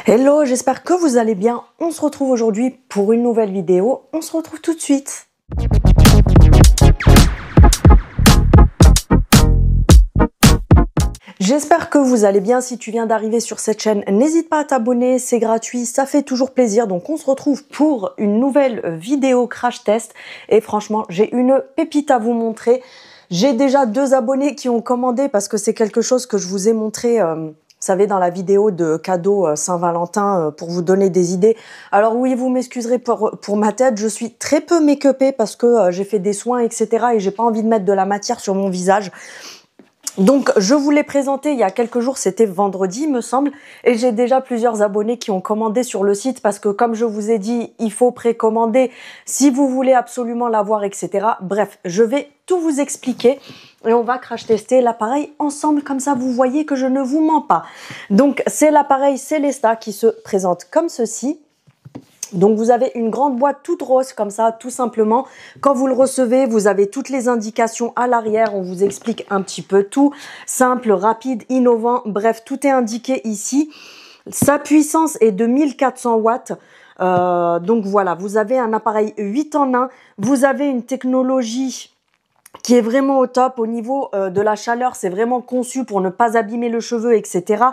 Hello, j'espère que vous allez bien. On se retrouve aujourd'hui pour une nouvelle vidéo. On se retrouve tout de suite. J'espère que vous allez bien. Si tu viens d'arriver sur cette chaîne, n'hésite pas à t'abonner, c'est gratuit, ça fait toujours plaisir. Donc on se retrouve pour une nouvelle vidéo crash test. Et franchement, j'ai une pépite à vous montrer. J'ai déjà 2 abonnés qui ont commandé parce que c'est quelque chose que je vous ai montré... Vous savez, dans la vidéo de cadeau Saint-Valentin pour vous donner des idées. Alors oui, vous m'excuserez pour ma tête, je suis très peu make-upée parce que j'ai fait des soins, etc. Et j'ai pas envie de mettre de la matière sur mon visage. Donc, je vous l'ai présenté il y a quelques jours, c'était vendredi, me semble, et j'ai déjà plusieurs abonnés qui ont commandé sur le site parce que, comme je vous ai dit, il faut précommander si vous voulez absolument l'avoir, etc. Bref, je vais tout vous expliquer et on va crash tester l'appareil ensemble, comme ça vous voyez que je ne vous mens pas. Donc, c'est l'appareil Célesta qui se présente comme ceci. Donc vous avez une grande boîte toute rose comme ça, tout simplement. Quand vous le recevez, vous avez toutes les indications à l'arrière. On vous explique un petit peu tout. Simple, rapide, innovant. Bref, tout est indiqué ici. Sa puissance est de 1400 watts. Donc voilà, vous avez un appareil 8 en 1. Vous avez une technologie qui est vraiment au top au niveau de la chaleur. C'est vraiment conçu pour ne pas abîmer le cheveu, etc.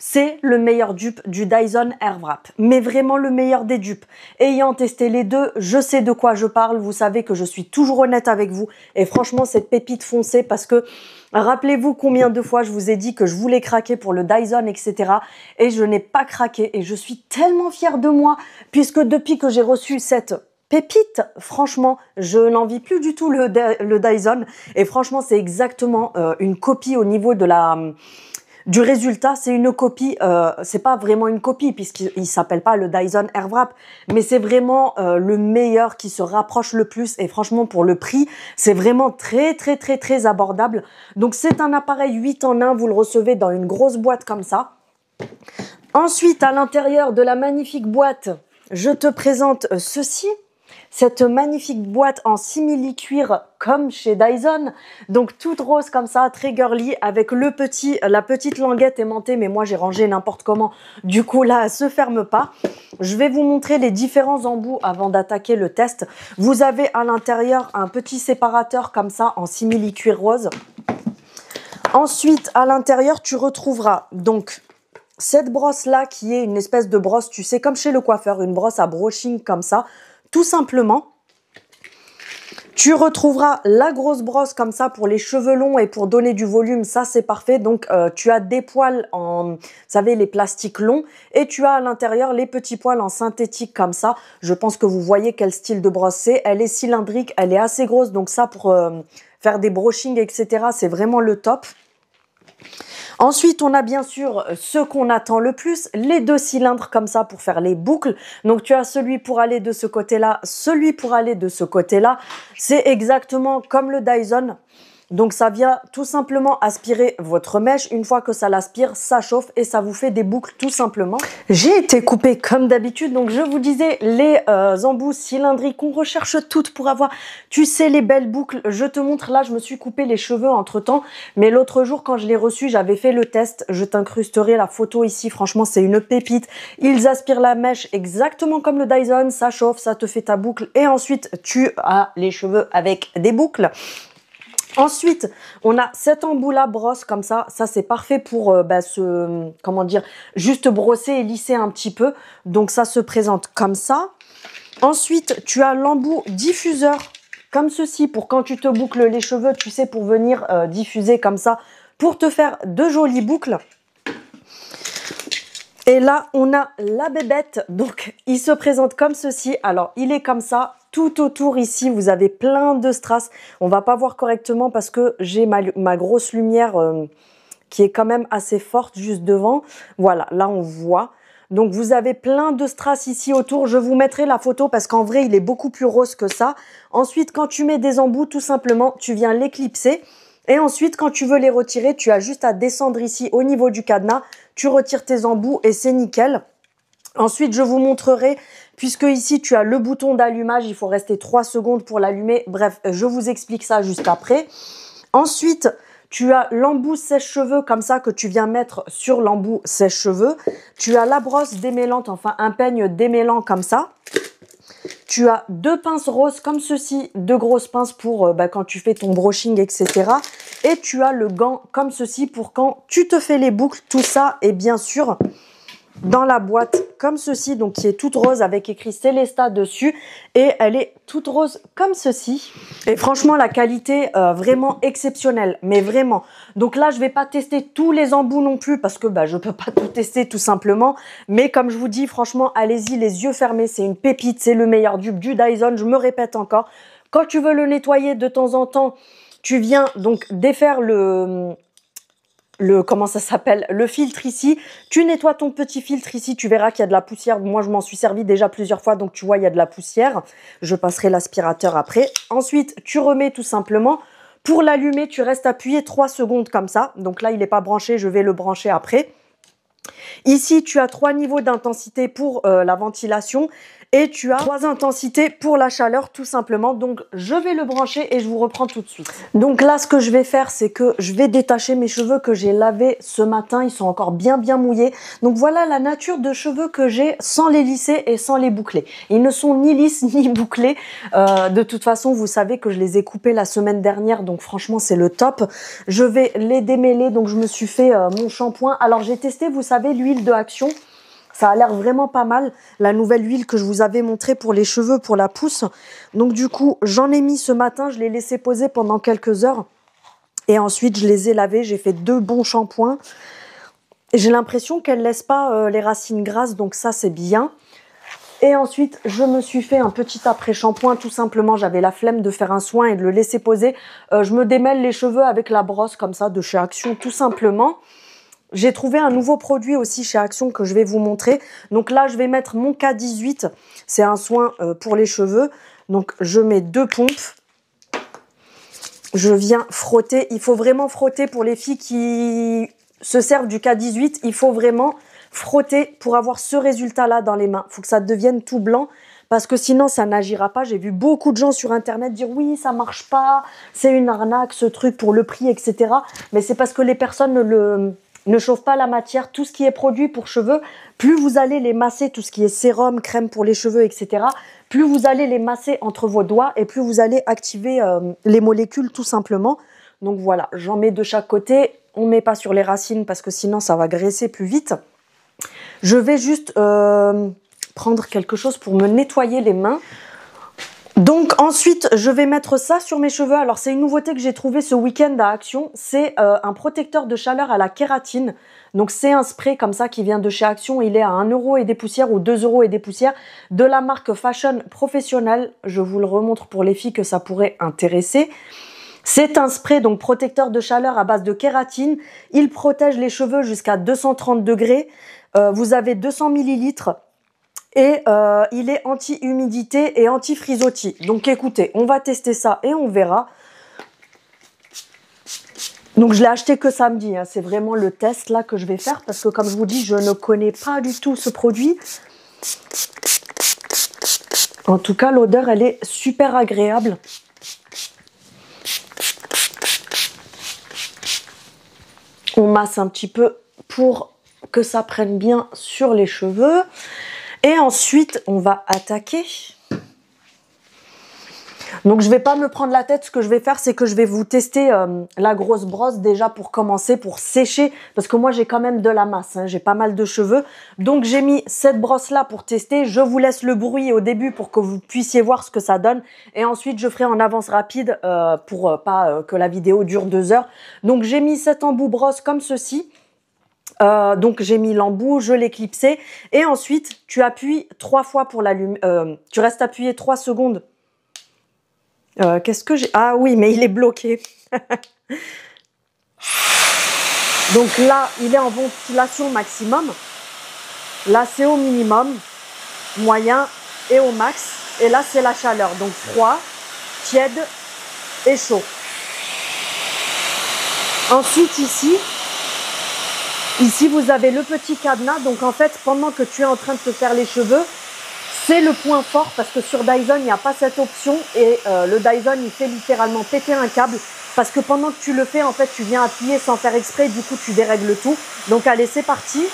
C'est le meilleur dupe du Dyson Airwrap, mais vraiment le meilleur des dupes. Ayant testé les deux, je sais de quoi je parle. Vous savez que je suis toujours honnête avec vous. Et franchement, cette pépite foncée, parce que rappelez-vous combien de fois je vous ai dit que je voulais craquer pour le Dyson, etc. Et je n'ai pas craqué. Et je suis tellement fière de moi, puisque depuis que j'ai reçu cette pépite, franchement, je n'envie plus du tout le Dyson. Et franchement, c'est exactement une copie au niveau de du résultat. C'est une copie, c'est pas vraiment une copie puisqu'il s'appelle pas le Dyson Airwrap, mais c'est vraiment le meilleur qui se rapproche le plus. Et franchement, pour le prix, c'est vraiment très abordable. Donc, c'est un appareil 8 en 1. Vous le recevez dans une grosse boîte comme ça. Ensuite, à l'intérieur de la magnifique boîte, je te présente ceci. Cette magnifique boîte en simili-cuir comme chez Dyson, donc toute rose comme ça, très girly, avec la petite languette aimantée, mais moi j'ai rangé n'importe comment, du coup là elle se ferme pas. Je vais vous montrer les différents embouts avant d'attaquer le test. Vous avez à l'intérieur un petit séparateur comme ça en simili-cuir rose. Ensuite à l'intérieur tu retrouveras donc cette brosse là qui est une espèce de brosse, tu sais, comme chez le coiffeur, une brosse à brushing comme ça. Tout simplement, tu retrouveras la grosse brosse comme ça pour les cheveux longs et pour donner du volume, ça c'est parfait. Donc tu as des poils en, vous savez, les plastiques longs et tu as à l'intérieur les petits poils en synthétique comme ça. Je pense que vous voyez quel style de brosse c'est. Elle est cylindrique, elle est assez grosse, donc ça pour faire des brushings, etc. c'est vraiment le top. Ensuite, on a bien sûr ce qu'on attend le plus, les 2 cylindres comme ça pour faire les boucles. Donc, tu as celui pour aller de ce côté-là, celui pour aller de ce côté-là. C'est exactement comme le Dyson. Donc, ça vient tout simplement aspirer votre mèche. Une fois que ça l'aspire, ça chauffe et ça vous fait des boucles tout simplement. J'ai été coupée comme d'habitude. Donc, je vous disais, les embouts cylindriques qu'on recherche toutes pour avoir, tu sais, les belles boucles. Je te montre, là, je me suis coupé les cheveux entre-temps. Mais l'autre jour, quand je l'ai reçu, j'avais fait le test. Je t'incrusterai la photo ici. Franchement, c'est une pépite. Ils aspirent la mèche exactement comme le Dyson. Ça chauffe, ça te fait ta boucle. Et ensuite, tu as les cheveux avec des boucles. Ensuite, on a cet embout-là brosse comme ça. Ça, c'est parfait pour comment dire, juste brosser et lisser un petit peu. Donc, ça se présente comme ça. Ensuite, tu as l'embout diffuseur comme ceci pour quand tu te boucles les cheveux, tu sais, pour venir diffuser comme ça, pour te faire de jolies boucles. Et là, on a la bébête. Donc, il se présente comme ceci. Alors, il est comme ça. Tout autour ici, vous avez plein de strass. On va pas voir correctement parce que j'ai ma grosse lumière qui est quand même assez forte juste devant. Voilà, là on voit. Donc vous avez plein de strass ici autour. Je vous mettrai la photo parce qu'en vrai, il est beaucoup plus rose que ça. Ensuite, quand tu mets des embouts, tout simplement, tu viens l'éclipser. Et ensuite, quand tu veux les retirer, tu as juste à descendre ici au niveau du cadenas. Tu retires tes embouts et c'est nickel. Ensuite, je vous montrerai, puisque ici, tu as le bouton d'allumage. Il faut rester 3 secondes pour l'allumer. Bref, je vous explique ça juste après. Ensuite, Tu as l'embout sèche-cheveux comme ça que tu viens mettre sur l'embout sèche-cheveux. Tu as la brosse démêlante, enfin un peigne démêlant comme ça. Tu as 2 pinces roses comme ceci, 2 grosses pinces pour quand tu fais ton brushing, etc. Et tu as le gant comme ceci pour quand tu te fais les boucles. Tout ça est bien sûr dans la boîte comme ceci, donc qui est toute rose avec écrit Célesta dessus, et elle est toute rose comme ceci. Et franchement la qualité vraiment exceptionnelle, mais vraiment. Donc là je vais pas tester tous les embouts non plus parce que je peux pas tout tester tout simplement, mais comme je vous dis franchement allez-y les yeux fermés, c'est une pépite, c'est le meilleur dupe du Dyson, je me répète encore. Quand tu veux le nettoyer de temps en temps, tu viens donc défaire comment ça s'appelle, le filtre ici, tu nettoies ton petit filtre ici, tu verras qu'il y a de la poussière, moi je m'en suis servi déjà plusieurs fois, donc tu vois il y a de la poussière, je passerai l'aspirateur après. Ensuite tu remets tout simplement, pour l'allumer tu restes appuyé 3 secondes comme ça, donc là il n'est pas branché, je vais le brancher après. Ici tu as 3 niveaux d'intensité pour la ventilation, et tu as 3 intensités pour la chaleur tout simplement. Donc je vais le brancher et je vous reprends tout de suite. Donc là ce que je vais faire c'est que je vais détacher mes cheveux que j'ai lavés ce matin, ils sont encore bien mouillés. Donc voilà la nature de cheveux que j'ai sans les lisser et sans les boucler. Ils ne sont ni lisses ni bouclés. De toute façon vous savez que je les ai coupés la semaine dernière, donc franchement c'est le top. Je vais les démêler, donc je me suis fait mon shampoing. Alors j'ai testé, vous savez, l'huile de Action. Ça a l'air vraiment pas mal, la nouvelle huile que je vous avais montrée pour les cheveux, pour la pousse. Donc du coup, j'en ai mis ce matin, je l'ai laissé poser pendant quelques heures. Et ensuite, je les ai lavés, j'ai fait 2 bons shampoings. J'ai l'impression qu'elle ne laisse pas les racines grasses, donc ça c'est bien. Et ensuite, je me suis fait un petit après-shampoing, tout simplement. J'avais la flemme de faire un soin et de le laisser poser. Je me démêle les cheveux avec la brosse comme ça de chez Action, tout simplement. J'ai trouvé un nouveau produit aussi chez Action que je vais vous montrer. Donc là, je vais mettre mon K18. C'est un soin pour les cheveux. Donc, je mets 2 pompes. Je viens frotter. Il faut vraiment frotter pour les filles qui se servent du K18. Il faut vraiment frotter pour avoir ce résultat-là dans les mains. Il faut que ça devienne tout blanc parce que sinon, ça n'agira pas. J'ai vu beaucoup de gens sur Internet dire « Oui, ça marche pas. C'est une arnaque, ce truc pour le prix, etc. » Mais c'est parce que les personnes ne chauffe pas la matière. Tout ce qui est produit pour cheveux, plus vous allez les masser, tout ce qui est sérum, crème pour les cheveux, etc., plus vous allez les masser entre vos doigts et plus vous allez activer les molécules tout simplement. Donc voilà, j'en mets de chaque côté. On ne met pas sur les racines parce que sinon ça va graisser plus vite. Je vais juste prendre quelque chose pour me nettoyer les mains. Donc ensuite, je vais mettre ça sur mes cheveux. Alors c'est une nouveauté que j'ai trouvée ce week-end à Action. C'est un protecteur de chaleur à la kératine. Donc c'est un spray comme ça qui vient de chez Action. Il est à 1 € et des poussières ou 2 € et des poussières de la marque Fashion Professionnel. Je vous le remontre pour les filles que ça pourrait intéresser. C'est un spray donc protecteur de chaleur à base de kératine. Il protège les cheveux jusqu'à 230 degrés. Vous avez 200 ml. Et il est anti-humidité et anti-frisottis. Donc écoutez, on va tester ça et on verra. Donc je l'ai acheté que samedi, hein. C'est vraiment le test là que je vais faire parce que comme je vous dis, je ne connais pas du tout ce produit. En tout cas, l'odeur, elle est super agréable. On masse un petit peu pour que ça prenne bien sur les cheveux. Et ensuite, on va attaquer. Donc, je ne vais pas me prendre la tête. Ce que je vais faire, c'est que je vais vous tester la grosse brosse déjà pour commencer, pour sécher. Parce que moi, j'ai quand même de la masse. Hein, j'ai pas mal de cheveux. Donc, j'ai mis cette brosse-là pour tester. Je vous laisse le bruit au début pour que vous puissiez voir ce que ça donne. Et ensuite, je ferai en avance rapide pour pas que la vidéo dure 2 heures. Donc, j'ai mis cet embout brosse comme ceci. Donc j'ai mis l'embout, je l'ai clipsé et ensuite tu appuies 3 fois pour l'allumer. Tu restes appuyé 3 secondes. Qu'est-ce que j'ai? Ah oui, mais il est bloqué. Donc là, il est en ventilation maximum. Là, c'est au minimum, moyen et au max. Et là, c'est la chaleur. Donc froid, tiède et chaud. Ensuite, Ici, vous avez le petit cadenas. Donc, en fait, pendant que tu es en train de te faire les cheveux, c'est le point fort parce que sur Dyson, il n'y a pas cette option. Et le Dyson, il fait littéralement péter un câble parce que pendant que tu le fais, en fait, tu viens appuyer sans faire exprès, du coup, tu dérègles tout. Donc, allez, c'est parti.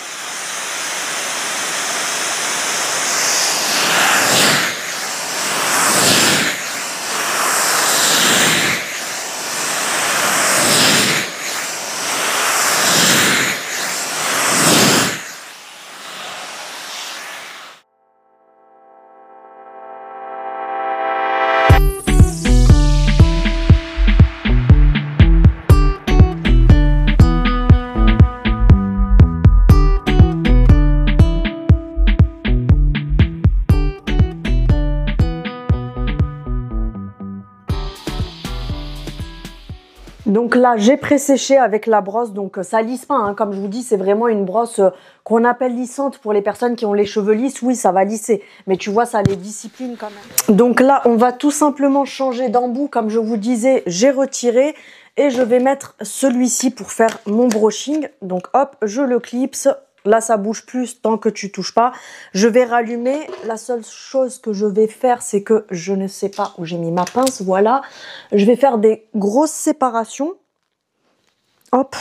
Donc là, j'ai pré-séché avec la brosse, donc ça lisse pas, hein. Comme je vous dis, c'est vraiment une brosse qu'on appelle lissante pour les personnes qui ont les cheveux lisses. Oui, ça va lisser, mais tu vois, ça les discipline quand même. Donc là, on va tout simplement changer d'embout. Comme je vous disais, j'ai retiré et je vais mettre celui-ci pour faire mon brushing. Donc hop, je le clipse. Là, ça bouge plus tant que tu touches pas. Je vais rallumer. La seule chose que je vais faire, c'est que je ne sais pas où j'ai mis ma pince. Voilà. Je vais faire des grosses séparations. Hop.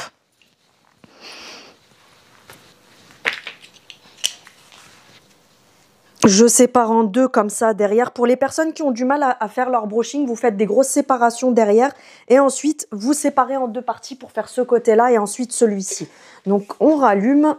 Je sépare en deux comme ça derrière. Pour les personnes qui ont du mal à faire leur brushing, vous faites des grosses séparations derrière. Et ensuite, vous séparez en deux parties pour faire ce côté-là et ensuite celui-ci. Donc, on rallume.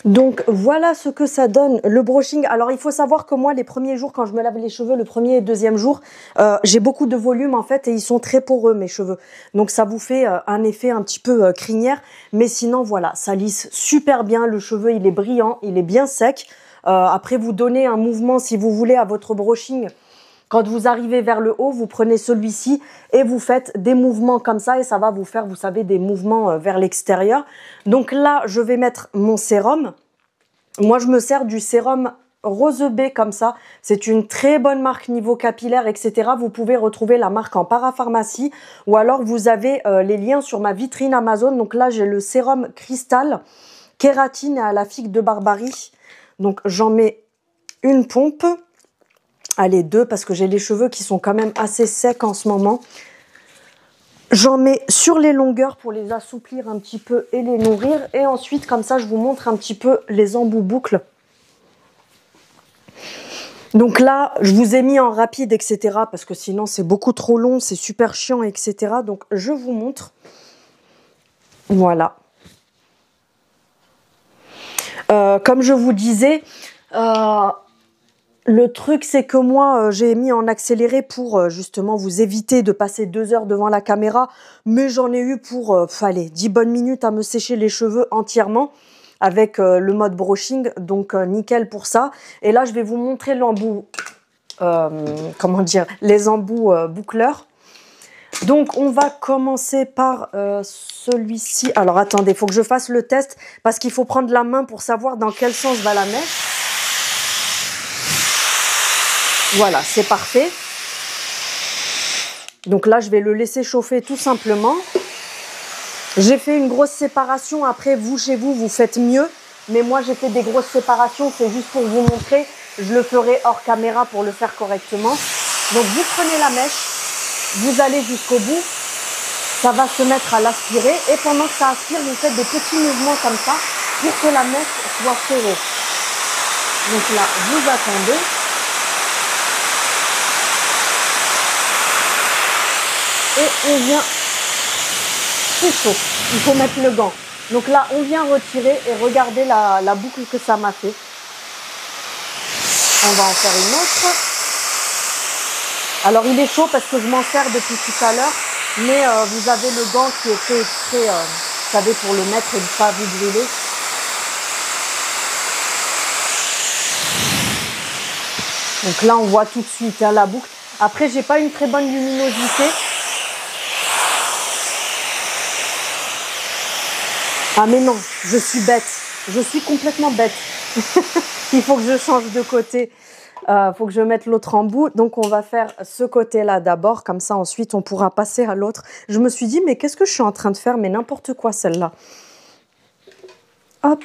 Donc voilà ce que ça donne le brushing. Alors il faut savoir que moi les premiers jours quand je me lave les cheveux, le premier et deuxième jour, j'ai beaucoup de volume en fait et ils sont très poreux mes cheveux. Donc ça vous fait un effet un petit peu crinière. Mais sinon voilà, ça lisse super bien. Le cheveu il est brillant, il est bien sec. Après vous donnez un mouvement si vous voulez à votre brushing. Quand vous arrivez vers le haut, vous prenez celui-ci et vous faites des mouvements comme ça et ça va vous faire, vous savez, des mouvements vers l'extérieur. Donc là, je vais mettre mon sérum. Moi, je me sers du sérum Rose B comme ça. C'est une très bonne marque niveau capillaire, etc. Vous pouvez retrouver la marque en parapharmacie ou alors vous avez les liens sur ma vitrine Amazon. Donc là, j'ai le sérum Cristal, kératine et à la figue de Barbarie. Donc j'en mets une pompe. Allez, deux, parce que j'ai les cheveux qui sont quand même assez secs en ce moment. J'en mets sur les longueurs pour les assouplir un petit peu et les nourrir. Et ensuite, comme ça, je vous montre un petit peu les embouts boucles. Donc là, je vous ai mis en rapide, etc. parce que sinon, c'est beaucoup trop long, c'est super chiant, etc. Donc, je vous montre. Voilà. Comme je vous disais, le truc, c'est que moi, j'ai mis en accéléré pour justement vous éviter de passer 2 heures devant la caméra. Mais j'en ai eu pour, allez, 10 bonnes minutes à me sécher les cheveux entièrement avec le mode brushing. Donc, nickel pour ça. Et là, je vais vous montrer l'embout, comment dire, les embouts boucleurs. Donc, on va commencer par celui-ci. Alors, attendez, il faut que je fasse le test parce qu'il faut prendre la main pour savoir dans quel sens va la mèche. Voilà, c'est parfait. Donc là, je vais le laisser chauffer tout simplement. J'ai fait une grosse séparation. Après, vous, chez vous, vous faites mieux. Mais moi, j'ai fait des grosses séparations. C'est juste pour vous montrer. Je le ferai hors caméra pour le faire correctement. Donc, vous prenez la mèche. Vous allez jusqu'au bout, ça va se mettre à l'aspirer et pendant que ça aspire, vous faites des petits mouvements comme ça pour que la mèche soit serrée. Donc là, vous attendez. Et on vient, c'est chaud, il faut mettre le gant. Donc là, on vient retirer et regardez la boucle que ça m'a fait. On va en faire une autre. Alors, il est chaud parce que je m'en sers depuis tout à l'heure, mais vous avez le gant qui est fait exprès, vous savez, pour le mettre et ne pas vous brûler. Donc là, on voit tout de suite hein, la boucle. Après, j'ai pas une très bonne luminosité. Ah mais non, je suis bête. Je suis complètement bête. Il faut que je change de côté. Faut que je mette l'autre embout. Donc, on va faire ce côté-là d'abord. Comme ça, ensuite, on pourra passer à l'autre. Je me suis dit, mais qu'est-ce que je suis en train de faire? Mais n'importe quoi, celle-là. Hop.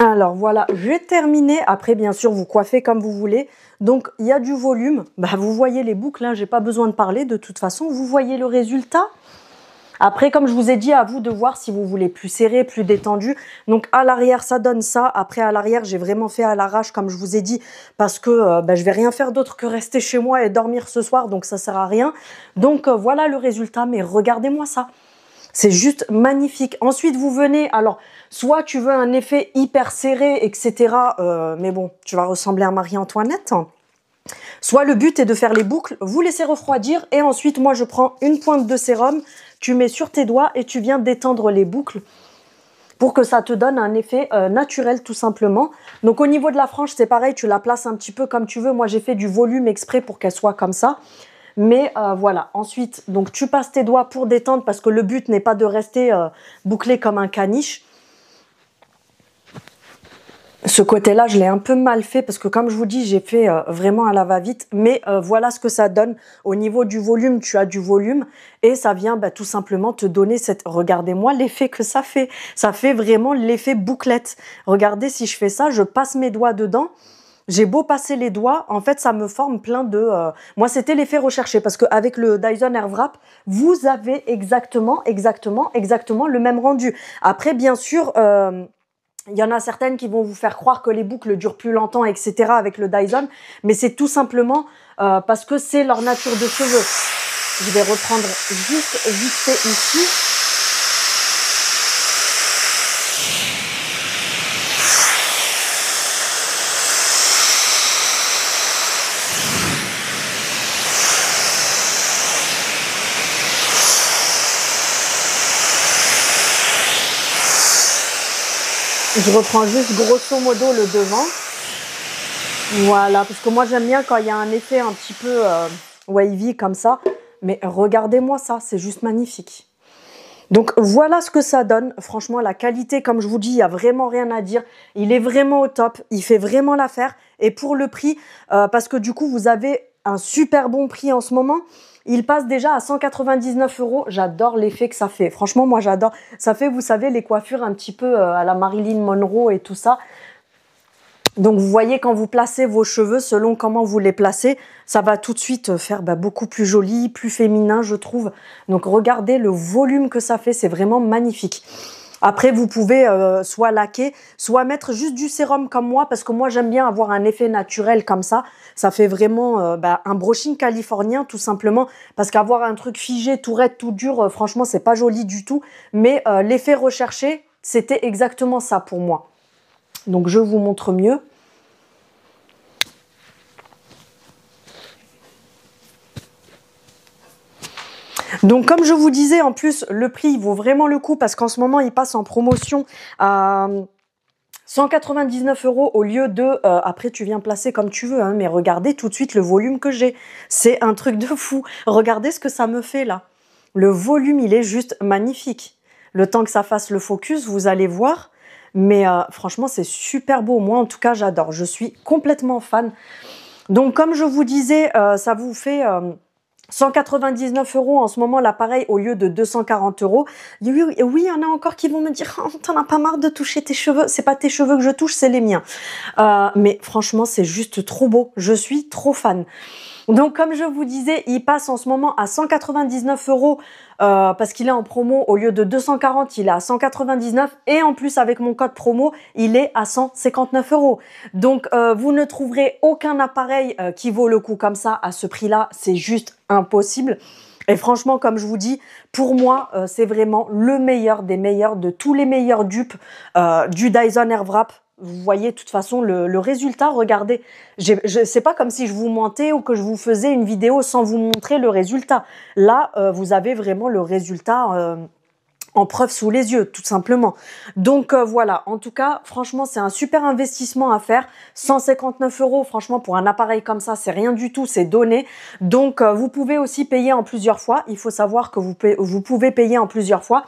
Alors voilà, j'ai terminé. Après, bien sûr, vous coiffez comme vous voulez. Donc, il y a du volume. Bah, vous voyez les boucles, hein, j'ai pas besoin de parler. De toute façon, vous voyez le résultat. Après, comme je vous ai dit, à vous de voir si vous voulez plus serré, plus détendu. Donc, à l'arrière, ça donne ça. Après, à l'arrière, j'ai vraiment fait à l'arrache, comme je vous ai dit, parce que je vais rien faire d'autre que rester chez moi et dormir ce soir. Donc, ça sert à rien. Donc, voilà le résultat. Mais regardez-moi ça. C'est juste magnifique. Ensuite, vous venez, alors, soit tu veux un effet hyper serré, etc. Mais bon, tu vas ressembler à Marie-Antoinette. Soit le but est de faire les boucles, vous laissez refroidir. Et ensuite, moi, je prends une pointe de sérum, tu mets sur tes doigts et tu viens détendre les boucles pour que ça te donne un effet naturel, tout simplement. Donc, au niveau de la frange, c'est pareil, tu la places un petit peu comme tu veux. Moi, j'ai fait du volume exprès pour qu'elle soit comme ça. Mais voilà, ensuite, donc tu passes tes doigts pour détendre parce que le but n'est pas de rester bouclé comme un caniche. Ce côté-là, je l'ai un peu mal fait parce que comme je vous dis, j'ai fait vraiment à la va-vite. Mais voilà ce que ça donne. Au niveau du volume, tu as du volume et ça vient tout simplement te donner cette... Regardez-moi l'effet que ça fait. Ça fait vraiment l'effet bouclette. Regardez, si je fais ça, je passe mes doigts dedans. J'ai beau passer les doigts, en fait, ça me forme plein de... Moi, c'était l'effet recherché parce qu'avec le Dyson Airwrap, vous avez exactement le même rendu. Après, bien sûr, il y en a certaines qui vont vous faire croire que les boucles durent plus longtemps, etc. avec le Dyson, mais c'est tout simplement parce que c'est leur nature de cheveux. Je vais reprendre juste vite fait ici. Je reprends juste grosso modo le devant. Voilà, parce que moi j'aime bien quand il y a un effet un petit peu wavy comme ça. Mais regardez-moi ça, c'est juste magnifique. Donc voilà ce que ça donne. Franchement, la qualité, comme je vous dis, il n'y a vraiment rien à dire. Il est vraiment au top, il fait vraiment l'affaire. Et pour le prix, parce que du coup, vous avez un super bon prix en ce moment. Il passe déjà à 199 €. J'adore l'effet que ça fait. Franchement, moi, j'adore. Ça fait, vous savez, les coiffures un petit peu à la Marilyn Monroe et tout ça. Donc, vous voyez, quand vous placez vos cheveux, selon comment vous les placez, ça va tout de suite faire beaucoup plus joli, plus féminin, je trouve. Donc, regardez le volume que ça fait. C'est vraiment magnifique. Après, vous pouvez soit laquer, soit mettre juste du sérum comme moi, parce que moi, j'aime bien avoir un effet naturel comme ça. Ça fait vraiment un brushing californien, tout simplement, parce qu'avoir un truc figé, tout raide, tout dur, franchement, c'est pas joli du tout. Mais l'effet recherché, c'était exactement ça pour moi. Donc, je vous montre mieux. Donc, comme je vous disais, en plus, le prix vaut vraiment le coup parce qu'en ce moment, il passe en promotion à 199 € au lieu de... après, tu viens placer comme tu veux, hein, mais regardez tout de suite le volume que j'ai. C'est un truc de fou. Regardez ce que ça me fait là. Le volume, il est juste magnifique. Le temps que ça fasse le focus, vous allez voir. Mais franchement, c'est super beau. Moi, en tout cas, j'adore. Je suis complètement fan. Donc, comme je vous disais, ça vous fait... 199 € en ce moment l'appareil au lieu de 240 €. Oui, il y en a encore qui vont me dire oh, t'en as pas marre de toucher tes cheveux. C'est pas tes cheveux que je touche, c'est les miens. Mais franchement, c'est juste trop beau. Je suis trop fan. Donc, comme je vous disais, il passe en ce moment à 199 € parce qu'il est en promo. Au lieu de 240, il est à 199. Et en plus, avec mon code promo, il est à 159 €. Donc, vous ne trouverez aucun appareil qui vaut le coup comme ça à ce prix-là. C'est juste impossible. Et franchement, comme je vous dis, pour moi, c'est vraiment le meilleur des meilleurs, de tous les meilleurs dupes du Dyson Airwrap. Vous voyez, de toute façon, le résultat, regardez. C'est pas comme si je vous mentais ou que je vous faisais une vidéo sans vous montrer le résultat. Là, vous avez vraiment le résultat en preuve sous les yeux, tout simplement. Donc voilà, en tout cas, franchement, c'est un super investissement à faire. 159 €, franchement, pour un appareil comme ça, c'est rien du tout, c'est donné. Donc, vous pouvez aussi payer en plusieurs fois. Il faut savoir que vous pouvez payer en plusieurs fois.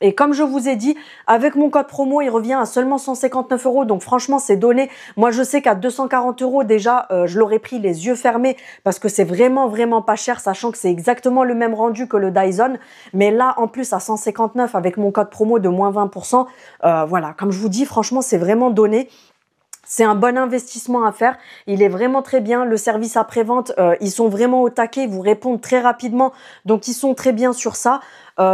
Et comme je vous ai dit, avec mon code promo, il revient à seulement 159 €. Donc franchement, c'est donné. Moi, je sais qu'à 240 € déjà, je l'aurais pris les yeux fermés parce que c'est vraiment pas cher, sachant que c'est exactement le même rendu que le Dyson. Mais là, en plus, à 159 avec mon code promo de moins 20%, voilà, comme je vous dis, franchement, c'est vraiment donné. C'est un bon investissement à faire. Il est vraiment très bien. Le service après-vente, ils sont vraiment au taquet. Ils vous répondent très rapidement. Donc, ils sont très bien sur ça.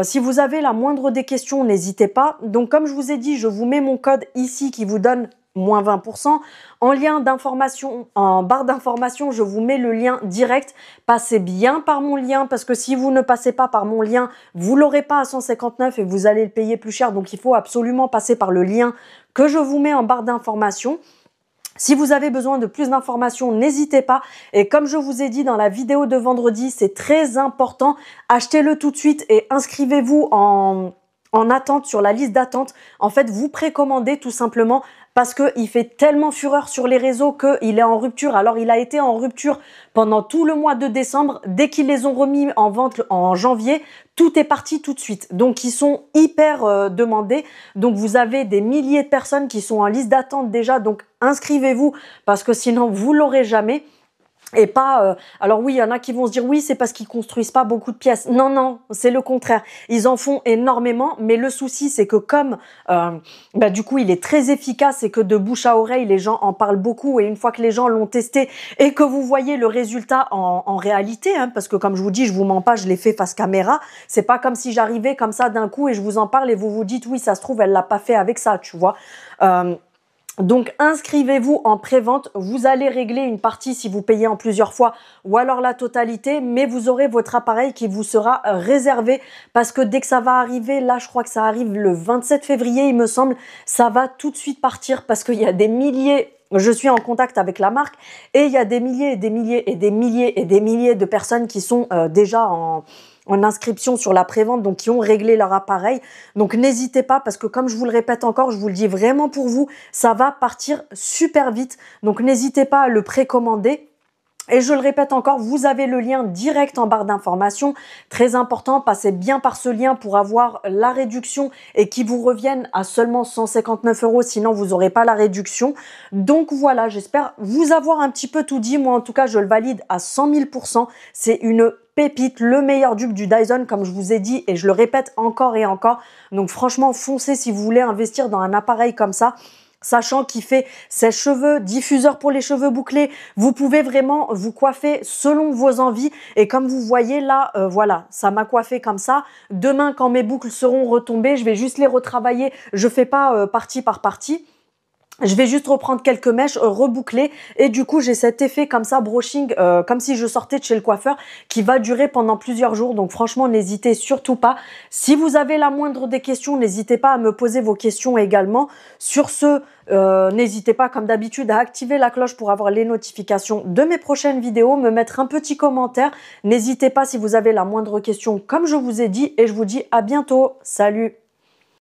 Si vous avez la moindre des questions, n'hésitez pas. Donc, comme je vous ai dit, je vous mets mon code ici qui vous donne moins 20%. En lien d'information, en barre d'information, je vous mets le lien direct. Passez bien par mon lien parce que si vous ne passez pas par mon lien, vous l'aurez pas à 159 et vous allez le payer plus cher. Donc, il faut absolument passer par le lien que je vous mets en barre d'information. Si vous avez besoin de plus d'informations, n'hésitez pas. Et comme je vous ai dit dans la vidéo de vendredi, c'est très important. Achetez-le tout de suite et inscrivez-vous en attente, sur la liste d'attente. En fait, vous précommandez tout simplement parce qu'il fait tellement fureur sur les réseaux qu'il est en rupture. Alors, il a été en rupture pendant tout le mois de décembre. Dès qu'ils les ont remis en vente en janvier, tout est parti tout de suite. Donc, ils sont hyper demandés. Donc, vous avez des milliers de personnes qui sont en liste d'attente déjà. Donc, inscrivez-vous parce que sinon, vous l'aurez jamais. Et pas, alors oui, il y en a qui vont se dire oui, c'est parce qu'ils construisent pas beaucoup de pièces. Non, non, c'est le contraire. Ils en font énormément, mais le souci, c'est que comme, du coup, il est très efficace et que de bouche à oreille, les gens en parlent beaucoup. Et une fois que les gens l'ont testé et que vous voyez le résultat en réalité, hein, parce que comme je vous dis, je vous mens pas, je l'ai fait face caméra. C'est pas comme si j'arrivais comme ça d'un coup et je vous en parle et vous vous dites oui, ça se trouve, elle l'a pas fait avec ça, tu vois. Donc inscrivez-vous en pré-vente, vous allez régler une partie si vous payez en plusieurs fois ou alors la totalité, mais vous aurez votre appareil qui vous sera réservé parce que dès que ça va arriver, là je crois que ça arrive le 27 février il me semble, ça va tout de suite partir parce qu'il y a des milliers, je suis en contact avec la marque et il y a des milliers et des milliers et des milliers et des milliers de personnes qui sont déjà en inscription sur la prévente, donc qui ont réglé leur appareil. Donc n'hésitez pas parce que comme je vous le répète encore, je vous le dis vraiment pour vous, ça va partir super vite. Donc n'hésitez pas à le précommander. Et je le répète encore, vous avez le lien direct en barre d'information. Très important, passez bien par ce lien pour avoir la réduction et qui vous revienne à seulement 159 €, sinon vous n'aurez pas la réduction. Donc voilà, j'espère vous avoir un petit peu tout dit. Moi en tout cas, je le valide à 100 000 %. C'est une pépite, le meilleur dupe du Dyson, comme je vous ai dit, et je le répète encore et encore. Donc franchement, foncez si vous voulez investir dans un appareil comme ça. Sachant qu'il fait sèche-cheveux, diffuseur pour les cheveux bouclés, vous pouvez vraiment vous coiffer selon vos envies. Et comme vous voyez là, voilà, ça m'a coiffé comme ça. Demain, quand mes boucles seront retombées, je vais juste les retravailler. Je fais pas partie par partie. Je vais juste reprendre quelques mèches, reboucler et du coup j'ai cet effet comme ça, brushing, comme si je sortais de chez le coiffeur qui va durer pendant plusieurs jours. Donc franchement, n'hésitez surtout pas. Si vous avez la moindre des questions, n'hésitez pas à me poser vos questions également. Sur ce, n'hésitez pas comme d'habitude à activer la cloche pour avoir les notifications de mes prochaines vidéos, me mettre un petit commentaire. N'hésitez pas si vous avez la moindre question comme je vous ai dit et je vous dis à bientôt. Salut!